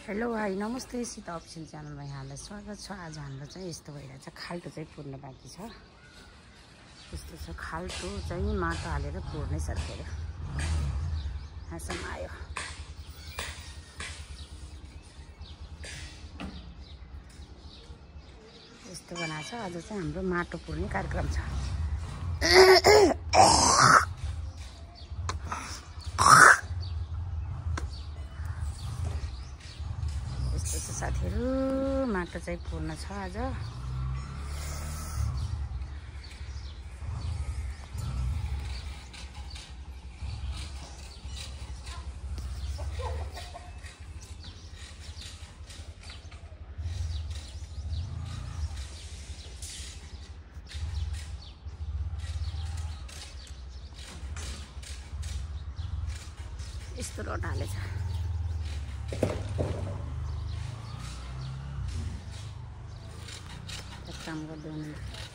Hello hi नमस्ते Sita official च्यानलमा यहाँलाई स्वागत छ। आज हाम्रो चाहिँ यस्तो भइरहेछ, खाल्टो चाहिँ पुर्न बाँकी छ। यस्तो छ, खाल्टो चाहिँ माटो हालेर पुर्नै सकेर यहाँसम्म आयो। यस्तो बनाएको छ। आज चाहिँ हाम्रो माटो पुर्ने कार्यक्रम छ। साथीहरु माटो चाहिँ पुर्न छ आज। यस्तो रड हालेछ। काम गर्दै हुनुहुन्छ।